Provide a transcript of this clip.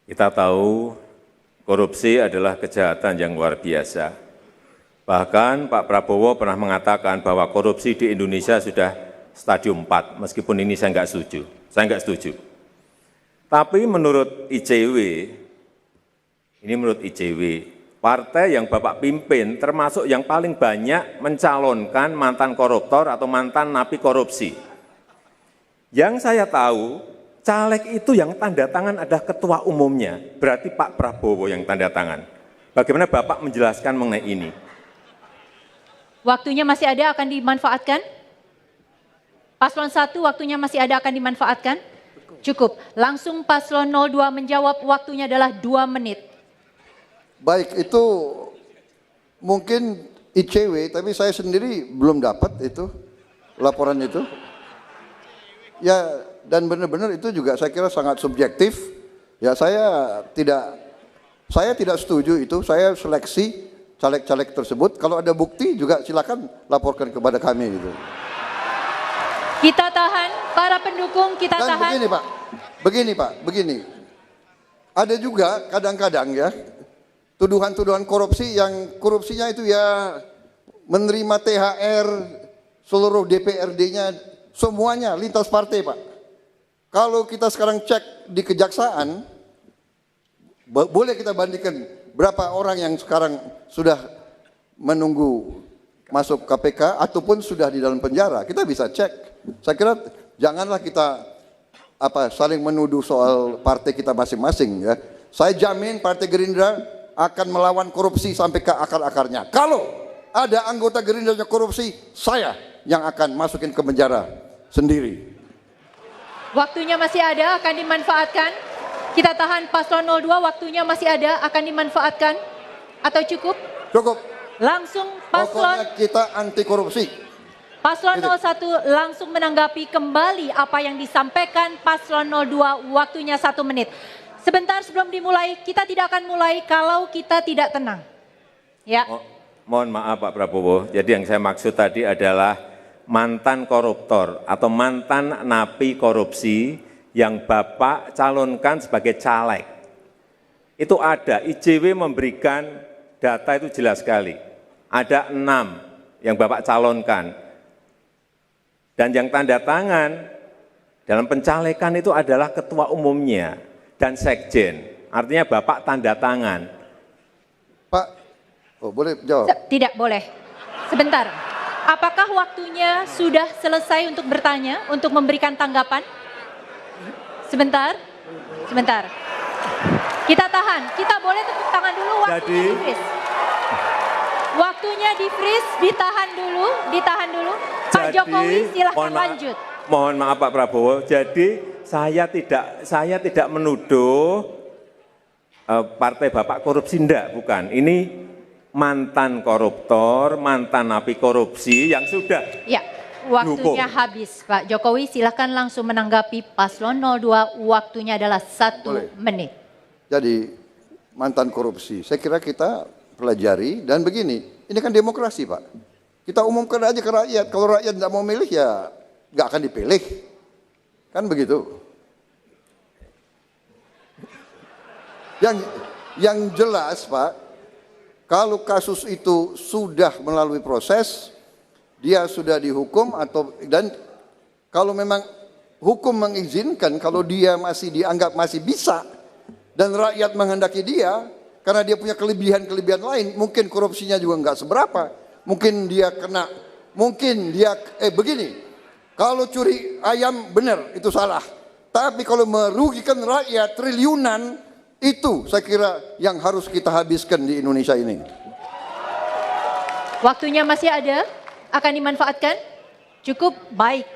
Kita tahu korupsi adalah kejahatan yang luar biasa. Bahkan Pak Prabowo pernah mengatakan bahwa korupsi di Indonesia sudah stadium 4, meskipun ini saya nggak setuju. Tapi menurut ICW, partai yang Bapak pimpin termasuk yang paling banyak mencalonkan mantan koruptor atau mantan napi korupsi. Yang saya tahu, caleg itu yang tanda tangan adalah ketua umumnya, berarti Pak Prabowo yang tanda tangan. Bagaimana Bapak menjelaskan mengenai ini? Waktunya masih ada akan dimanfaatkan? Paslon 1 waktunya masih ada akan dimanfaatkan? Cukup. Langsung Paslon 02 menjawab, waktunya adalah 2 menit. Baik, itu mungkin ICW, tapi saya sendiri belum dapat itu, laporan itu. Ya, dan benar-benar itu juga saya kira sangat subjektif. Ya, saya tidak setuju itu, saya seleksi caleg-caleg tersebut. Kalau ada bukti juga silakan laporkan kepada kami gitu. Kita tahan, para pendukung kita Dan tahan. begini Pak, begini. Ada juga kadang-kadang ya, tuduhan-tuduhan korupsi yang korupsinya itu ya menerima THR seluruh DPRD-nya, semuanya lintas partai Pak. Kalau kita sekarang cek di kejaksaan, boleh kita bandingkan berapa orang yang sekarang sudah menunggu masuk KPK ataupun sudah di dalam penjara. Kita bisa cek. Saya kira janganlah kita saling menuduh soal partai kita masing-masing ya. Saya jamin Partai Gerindra akan melawan korupsi sampai ke akar-akarnya. Kalau ada anggota Gerindra yang korupsi, saya yang akan masukin ke penjara sendiri. Waktunya masih ada, akan dimanfaatkan. Kita tahan Paslon 02, waktunya masih ada, akan dimanfaatkan. Atau cukup? Cukup. Langsung Paslon, Pokoknya kita anti korupsi. Paslon 01 langsung menanggapi kembali apa yang disampaikan Paslon 02, waktunya 1 menit. Sebentar sebelum dimulai, kita tidak akan mulai kalau kita tidak tenang. Ya. Mohon maaf Pak Prabowo, jadi yang saya maksud tadi adalah mantan koruptor atau mantan napi korupsi yang Bapak calonkan sebagai caleg. Itu ada, ICW memberikan data itu jelas sekali. Ada 6 yang Bapak calonkan. Dan yang tanda tangan dalam pencalekan itu adalah ketua umumnya dan sekjen. Artinya Bapak tanda tangan. Pak, boleh jawab? Tidak boleh. Sebentar. Apakah waktunya sudah selesai untuk bertanya, untuk memberikan tanggapan? Sebentar. Kita tahan, kita boleh tepuk tangan dulu, waktunya di-freeze. Waktunya di-freeze, ditahan dulu. Pak Jokowi silahkan lanjut. Mohon maaf Pak Prabowo, jadi saya tidak menuduh partai Bapak korupsi, enggak, bukan. Ini mantan koruptor, mantan napi korupsi yang sudah ya, waktunya habis Pak Jokowi, silakan langsung menanggapi Paslon 02, waktunya adalah 1 menit. Jadi mantan korupsi, saya kira kita pelajari dan begini, ini kan demokrasi Pak. Kita umumkan aja ke rakyat, kalau rakyat tidak mau milih ya nggak akan dipilih. Kan begitu. Yang jelas Pak, kalau kasus itu sudah melalui proses, dia sudah dihukum dan kalau memang hukum mengizinkan, kalau dia masih dianggap masih bisa dan rakyat menghendaki dia, karena dia punya kelebihan-kelebihan lain, mungkin korupsinya juga nggak seberapa, mungkin dia begini, kalau curi ayam benar itu salah, tapi kalau merugikan rakyat triliunan, itu saya kira yang harus kita habiskan di Indonesia ini. Waktunya masih ada, akan dimanfaatkan? Cukup, baik.